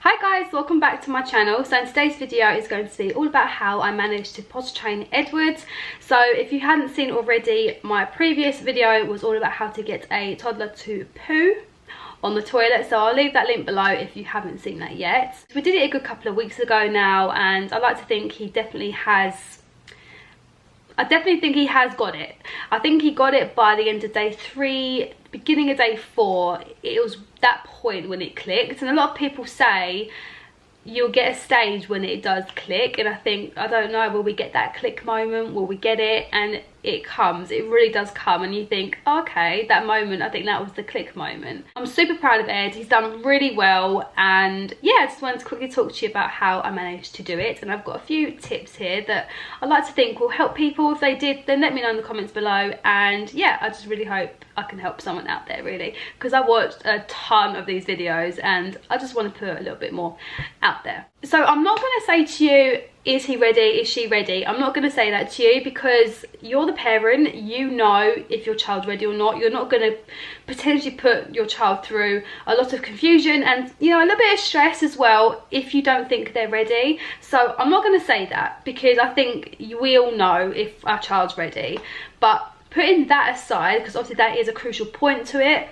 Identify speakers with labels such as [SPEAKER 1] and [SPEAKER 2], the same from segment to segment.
[SPEAKER 1] Hi guys, welcome back to my channel. So in today's video is going to be all about how I managed to potty train Edward. So if you hadn't seen already, my previous video was all about how to get a toddler to poo on the toilet, so I'll leave that link below if you haven't seen that yet. We did it a good couple of weeks ago now, and I like to think he definitely has got it. I think he got it by the end of day 3, beginning of day 4. It was that point when it clicked, and a lot of people say you'll get a stage when it does click, and I don't know, will we get that click moment, will we get it? And it comes, it really does come, and you think, oh, okay, that moment, I think that was the click moment. I'm super proud of Ed, he's done really well, and yeah, I just wanted to quickly talk to you about how I managed to do it. And I've got a few tips here that I like to think will help people. If they did, then let me know in the comments below, and yeah, I just really hope I can help someone out there, really, because I watched a ton of these videos and I just want to put a little bit more out there. So I'm not going to say to you, is he ready, is she ready? I'm not going to say that to you, because you're the parent, you know if your child's ready or not. You're not going to potentially put your child through a lot of confusion and, you know, a little bit of stress as well if you don't think they're ready. So I'm not going to say that, because I think we all know if our child's ready. But putting that aside, because obviously that is a crucial point to it,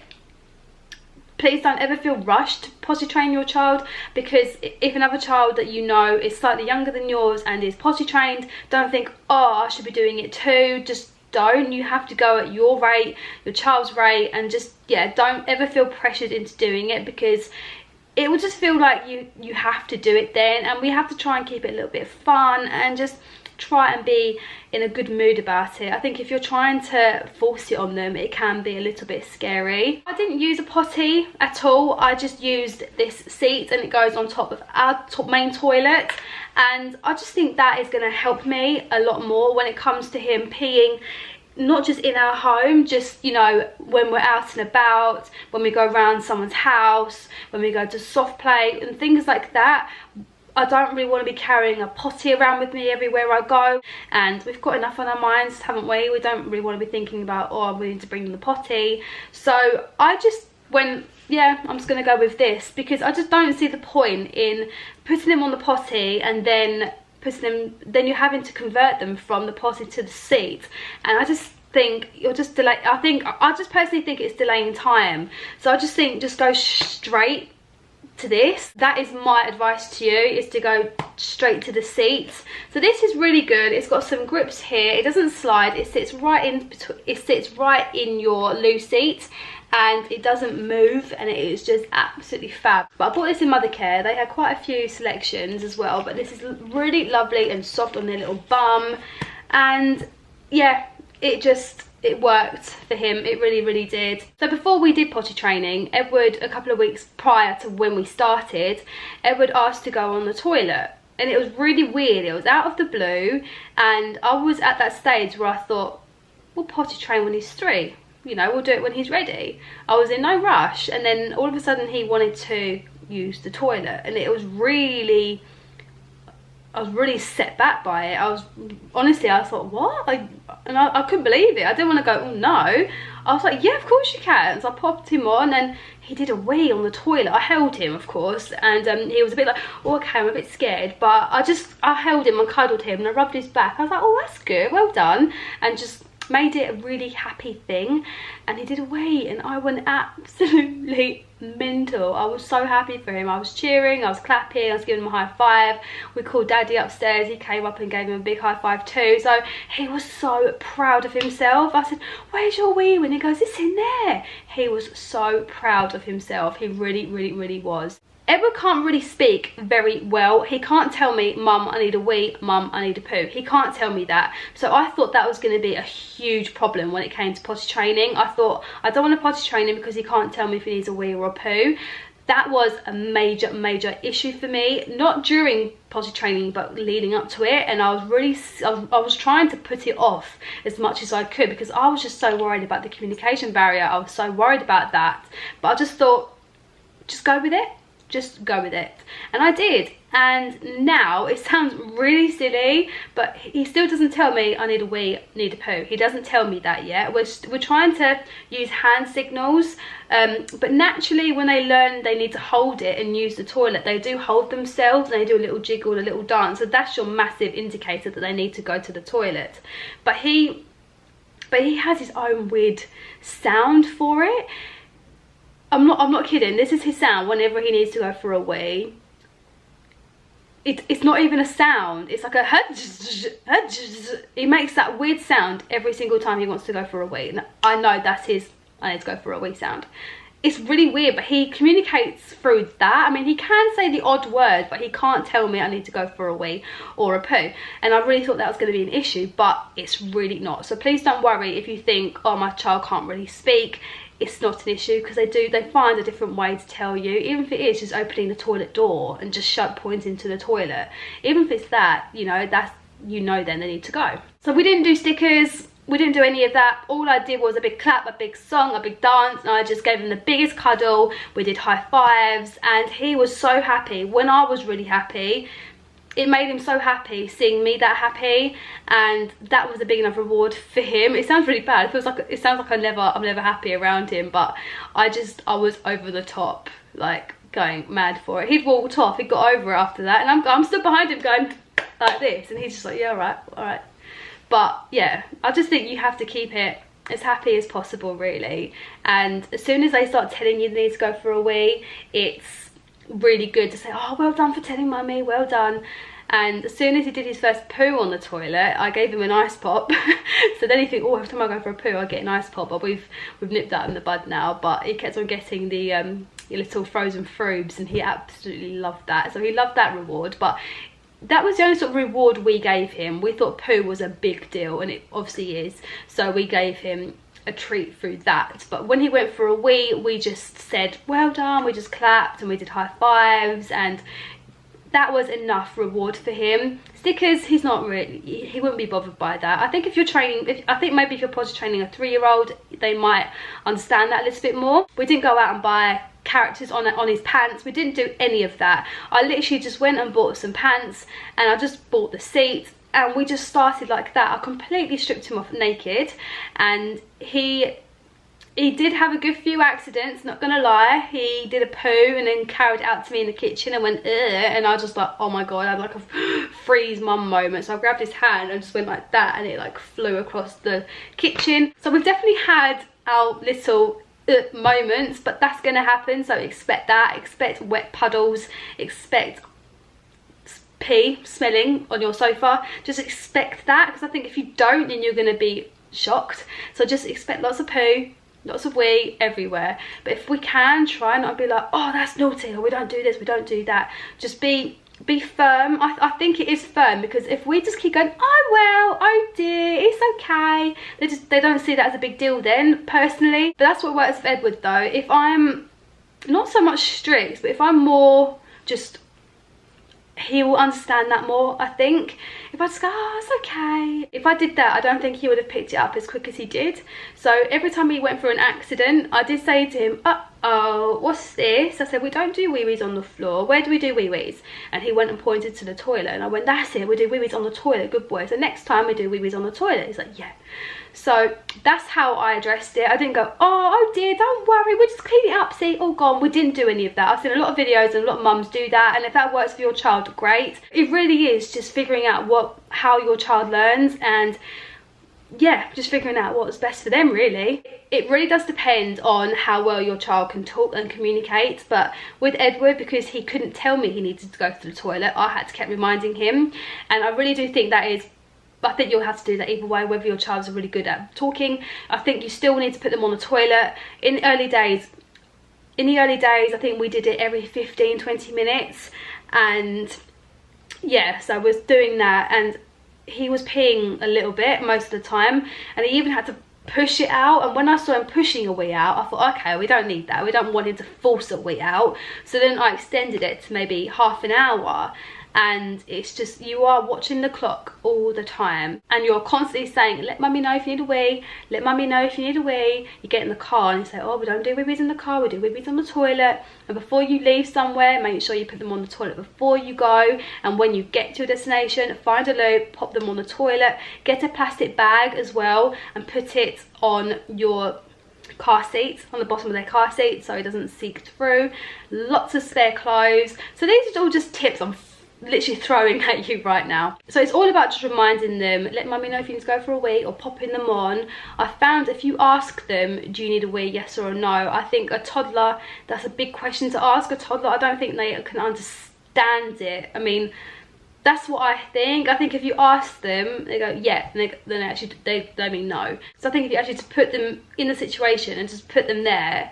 [SPEAKER 1] please don't ever feel rushed to potty train your child, because if another child that you know is slightly younger than yours and is potty trained, don't think, oh, I should be doing it too. Just don't. You have to go at your rate, your child's rate, and just, yeah, don't ever feel pressured into doing it, because it will just feel like you have to do it then, and we have to try and keep it a little bit fun and just try and be in a good mood about it. I think if you're trying to force it on them, it can be a little bit scary. I didn't use a potty at all. I just used this seat, and it goes on top of our main toilet, and I just think that is going to help me a lot more when it comes to him peeing, not just in our home, just, you know, when we're out and about, when we go around someone's house, when we go to soft play and things like that. I don't really want to be carrying a potty around with me everywhere I go, and we've got enough on our minds, haven't we? We don't really want to be thinking about, oh, we need to bring the potty. So I just went, yeah, I'm just going to go with this, because I just don't see the point in putting them on the potty and then you're having to convert them from the potty to the seat. And I just think you're just delaying. I just personally think it's delaying time. So I just think, just go straight to this. That is my advice to you, is to go straight to the seats. So this is really good. It's got some grips here, it doesn't slide, it sits right in your loo seat, and it doesn't move, and it is just absolutely fab. But I bought this in Mothercare. They had quite a few selections as well, but this is really lovely and soft on their little bum, and yeah, it worked for him. It really did. So before we did potty training, Edward, a couple of weeks prior to when we started, Edward asked to go on the toilet, and it was really weird. It was out of the blue, and I was at that stage where I thought, we'll potty train when he's 3, you know, we'll do it when he's ready. I was in no rush, and then all of a sudden he wanted to use the toilet, and it was really, I was really set back by it. I thought, what? I couldn't believe it. I didn't want to go, oh no. I was like, yeah, of course you can. So I popped him on, and he did a wee on the toilet. I held him, of course, and he was a bit like, oh, okay, I'm a bit scared. But I held him and cuddled him, and I rubbed his back. I was like, oh, that's good, well done. And just made it a really happy thing. And he did a wee, and I went absolutely mental. I was so happy for him. I was cheering, I was clapping, I was giving him a high five. We called Daddy upstairs. He came up and gave him a big high five too. So he was so proud of himself. I said, where's your wee? And he goes, it's in there. He was so proud of himself. He really was. Edward can't really speak very well. He can't tell me, Mum, I need a wee, Mum, I need a poo. He can't tell me that. So I thought that was going to be a huge problem when it came to potty training. I thought, I don't want to potty train him because he can't tell me if he needs a wee or a poo. That was a major issue for me, not during potty training, but leading up to it. And I was trying to put it off as much as I could, because I was just so worried about the communication barrier. I was so worried about that. But I just thought, just go with it. just go with it. And I did. And now it sounds really silly, but he still doesn't tell me I need a wee, need a poo. He doesn't tell me that yet. We're trying to use hand signals, but naturally when they learn they need to hold it and use the toilet, they do hold themselves and they do a little jiggle, a little dance. So that's your massive indicator that they need to go to the toilet. But he has his own weird sound for it. I'm not kidding. This is his sound whenever he needs to go for a wee. It's not even a sound. It's like a he makes that weird sound every single time he wants to go for a wee. And I know that's his I need to go for a wee sound. It's really weird, but he communicates through that. I mean, he can say the odd word, but he can't tell me I need to go for a wee or a poo. And I really thought that was going to be an issue, but it's really not. So please don't worry if you think, oh, my child can't really speak. It's not an issue, because they find a different way to tell you. Even if it is just opening the toilet door and just pointing to the toilet, even if it's that, you know, that's, you know, then they need to go. So we didn't do stickers, we didn't do any of that. All I did was a big clap, a big song, a big dance, and I just gave him the biggest cuddle. We did high fives, and he was so happy. When I was really happy, it made him so happy seeing me that happy, and that was a big enough reward for him. It sounds really bad. It sounds like I'm never happy around him, but I was over the top, like going mad for it. He'd walked off, he got over it after that, and I'm still behind him going like this, and he's just like, yeah, all right. But yeah, I just think you have to keep it as happy as possible, really. And as soon as they start telling you they need to go for a wee, it's really good to say, oh, well done for telling mummy, well done. And as soon as he did his first poo on the toilet, I gave him an ice pop. So then he think, oh, every time I go for a poo I get an ice pop. But we've nipped that in the bud now. But he kept on getting the little frozen frubes, and he absolutely loved that. So he loved that reward. But that was the only sort of reward we gave him. We thought poo was a big deal, and it obviously is. So we gave him a treat through that. But when he went for a wee, we just said well done, we just clapped and we did high fives, and that was enough reward for him. Stickers, he wouldn't be bothered by that. I think if you're training, I think maybe if you're potty training a 3-year-old, they might understand that a little bit more. We didn't go out and buy characters on his pants. We didn't do any of that. I literally just went and bought some pants, and I just bought the seat, and we just started like that. I completely stripped him off naked, and he did have a good few accidents, not gonna lie. He did a poo and then carried it out to me in the kitchen and went, ugh, and I was just like, oh my god, I had like a freeze mum moment. So I grabbed his hand and just went like that, and it like flew across the kitchen. So we've definitely had our little moments, but that's gonna happen, so expect that. Expect wet puddles, expect pee smelling on your sofa. Just expect that, because I think if you don't, then you're gonna be shocked. So just expect lots of poo, lots of wee everywhere. But if we can, try not to be like, oh, that's naughty, or we don't do this, we don't do that. Just be firm. I think it is firm, because if we just keep going, oh well, oh dear, it's okay, they don't see that as a big deal then, personally. But that's what works with Edward though. If I'm not so much strict, but if I'm more just, he will understand that more, I think. If I just go, oh, it's okay. If I did that, I don't think he would have picked it up as quick as he did. So every time he went through an accident, I did say to him, uh-oh, what's this? I said, we don't do wee-wees on the floor. Where do we do wee-wees? And he went and pointed to the toilet, and I went, that's it, we do wee-wees on the toilet, good boy. So next time we do wee-wees on the toilet. He's like, yeah. So that's how I addressed it. I didn't go, oh dear, don't worry, we'll just clean it up, see, all gone. We didn't do any of that. I've seen a lot of videos and a lot of mums do that, and if that works for your child, great. It really is just figuring out how your child learns, and yeah, just figuring out what's best for them, really. It really does depend on how well your child can talk and communicate. But with Edward, because he couldn't tell me he needed to go to the toilet, I had to keep reminding him, and I really do think that is, I think you'll have to do that either way, whether your child's really good at talking. I think you still need to put them on the toilet. In the early days, I think we did it every 15-20 minutes, and yeah, so I was doing that, and he was peeing a little bit most of the time, and he even had to push it out. And when I saw him pushing a wee out, I thought, okay, we don't need that, we don't want him to force a wee out. So then I extended it to maybe half an hour, and it's just, you are watching the clock all the time, and you're constantly saying, let mummy know if you need a wee, let mummy know if you need a wee. You get in the car and you say, oh, we don't do wee-wees in the car, we do wee-wees on the toilet. And before you leave somewhere, make sure you put them on the toilet before you go, and when you get to your destination, find a loo, pop them on the toilet. Get a plastic bag as well and put it on your car seats, on the bottom of their car seat, so it doesn't seep through. Lots of spare clothes. So these are all just tips I'm literally throwing at you right now. So it's all about just reminding them, let mummy know if you need to go for a wee, or popping them on. I found if you ask them, do you need a wee, yes or no, I think a toddler, that's a big question to ask a toddler. I don't think they can understand it. I mean, that's what I think. I think if you ask them, they go yeah, and then actually they mean no. So I think if you actually just put them in the situation and just put them there,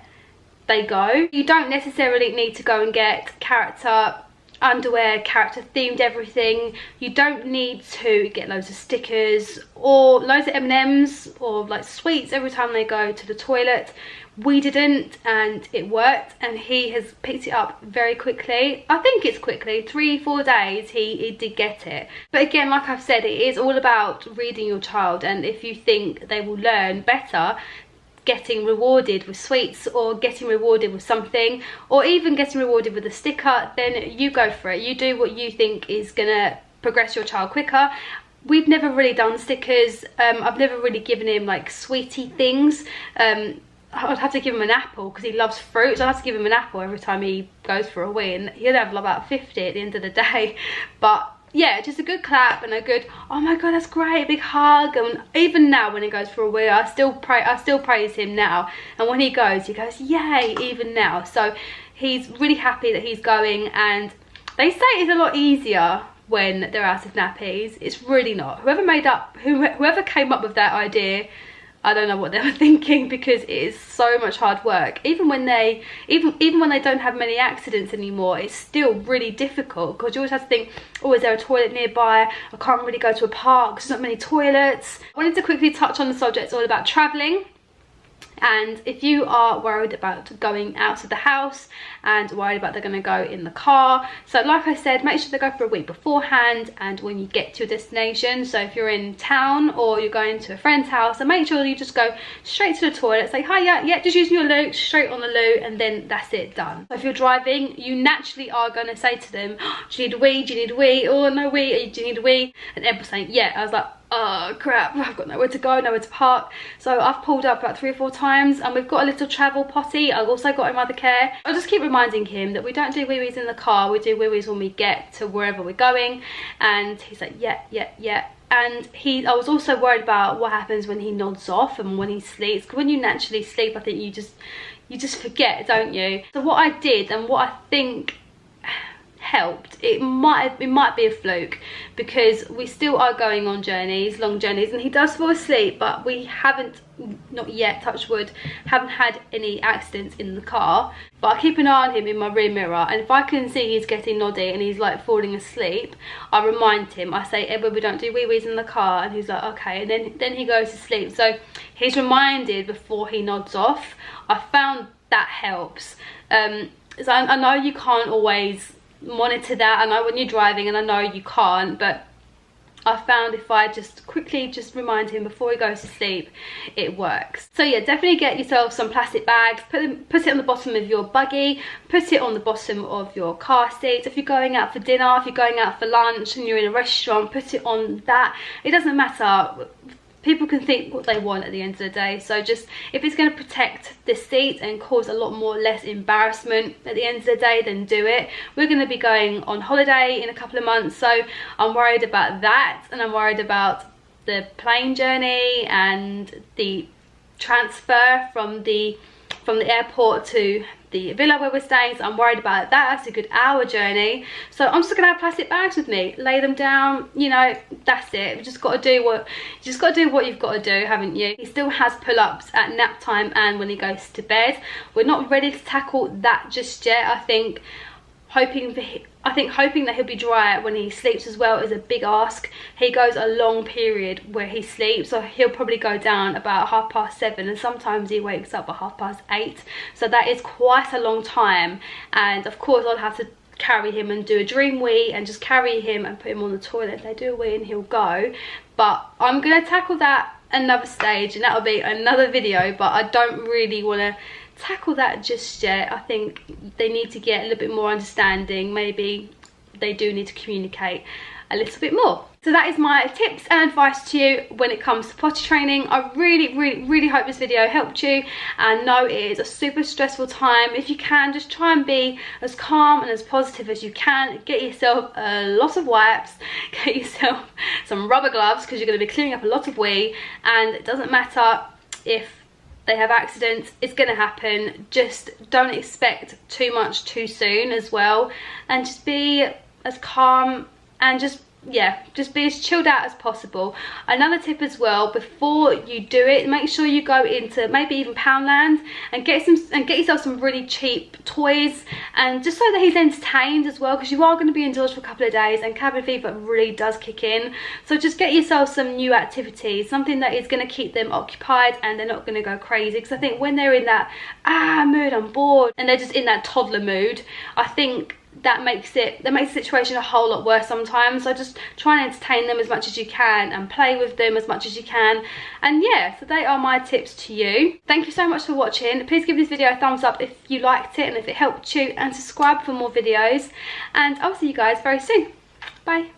[SPEAKER 1] they go. You don't necessarily need to go and get character underwear, character themed everything. You don't need to get loads of stickers or loads of M&Ms or like sweets every time they go to the toilet. We didn't, and it worked, and he has picked it up very quickly. I think it's quickly, 3-4 days he did get it. But again, like I've said, it is all about reading your child, and if you think they will learn better getting rewarded with sweets, or getting rewarded with something, or even getting rewarded with a sticker, then you go for it. You do what you think is gonna progress your child quicker. We've never really done stickers. I've never really given him like sweetie things. I'd have to give him an apple because he loves fruit, so I'd have to give him an apple every time he goes for a wee, and he'll have about 50 at the end of the day. But yeah, just a good clap and a good, oh my god, that's great, big hug. And even now when he goes for a wee, I still praise him now, and when he goes yay, even now. So he's really happy that he's going, and they say it's a lot easier when they're out of nappies. It's really not. Whoever came up with that idea, I don't know what they were thinking, because it is so much hard work. Even when they don't have many accidents anymore, it's still really difficult, because you always have to think, oh, is there a toilet nearby? I can't really go to a park, there's not many toilets. I wanted to quickly touch on the subject all about travelling. And if you are worried about going out of the house and worried about they're going to go in the car, so like I said, make sure they go for a week beforehand and when you get to your destination. So if you're in town or you're going to a friend's house, so make sure you just go straight to the toilet, say hi, yeah, just using your loo, straight on the loo, and then that's it, done. So if you're driving, you naturally are going to say to them, oh, do you need a wee, do you need a wee, or no wee, do you need a wee? And everyone's saying yeah. I was like, oh crap, I've got nowhere to go, nowhere to park. So I've pulled up about 3 or 4 times, and we've got a little travel potty. I've also got him other care. I'll just keep reminding him that we don't do wee-wees in the car, we do wee-wees when we get to wherever we're going. And he's like yeah. And I was also worried about what happens when he nods off and when he sleeps, because when you naturally sleep, I think you just forget, don't you? So what I did, and what I think helped, it might be a fluke, because we still are going on journeys, long journeys, and he does fall asleep, but we haven't, not yet, touch wood, haven't had any accidents in the car. But I keep an eye on him in my rear mirror, and if I can see he's getting noddy and he's like falling asleep, I remind him. I say, Edward, we don't do wee-wees in the car, and he's like okay, and then he goes to sleep. So he's reminded before he nods off. I found that helps. So I know you can't always monitor that, I know when you're driving, and I know you can't, but I found if I just quickly remind him before he goes to sleep, it works. So yeah, definitely get yourself some plastic bags, put it on the bottom of your buggy, put it on the bottom of your car seat. If you're going out for dinner, if you're going out for lunch and you're in a restaurant, put it on that. It doesn't matter. People can think what they want at the end of the day. So just, if it's going to protect the seat and cause a lot less embarrassment at the end of the day, then do it. We're going to be going on holiday in a couple of months, so I'm worried about that, and I'm worried about the plane journey and the transfer from the airport to the villa where we're staying. So I'm worried about that. That's a good hour journey. So I'm just gonna have plastic bags with me, lay them down, you know, that's it. You've just got to do what you've got to do, haven't you? He still has pull-ups at nap time and when he goes to bed. We're not ready to tackle that just yet. I think hoping that he'll be dry when he sleeps as well is a big ask. He goes a long period where he sleeps, so he'll probably go down about 7:30, and sometimes he wakes up at 8:30. So that is quite a long time, and of course I'll have to carry him and do a dream wee and just carry him and put him on the toilet. They do a wee and he'll go. But I'm going to tackle that another stage, and that'll be another video, but I don't really want to tackle that just yet. I think they need to get a little bit more understanding. Maybe they do need to communicate a little bit more. So that is my tips and advice to you when it comes to potty training. I really hope this video helped you, and know it is a super stressful time. If you can, just try and be as calm and as positive as you can. Get yourself a lot of wipes, get yourself some rubber gloves, because you're going to be cleaning up a lot of wee, and it doesn't matter if they have accidents, it's going to happen. Just don't expect too much too soon as well, and just be as calm and just be as chilled out as possible. Another tip as well, before you do it, make sure you go into maybe even Poundland and get yourself some really cheap toys, and just so that he's entertained as well, because you are going to be indoors for a couple of days and cabin fever really does kick in. So just get yourself some new activities, something that is going to keep them occupied and they're not going to go crazy. Because I think when they're in that mood, I'm bored, and they're just in that toddler mood, I think that makes the situation a whole lot worse sometimes. So just try and entertain them as much as you can and play with them as much as you can. And yeah, so they are my tips to you. Thank you so much for watching. Please give this video a thumbs up if you liked it and if it helped you, and subscribe for more videos, and I'll see you guys very soon. Bye.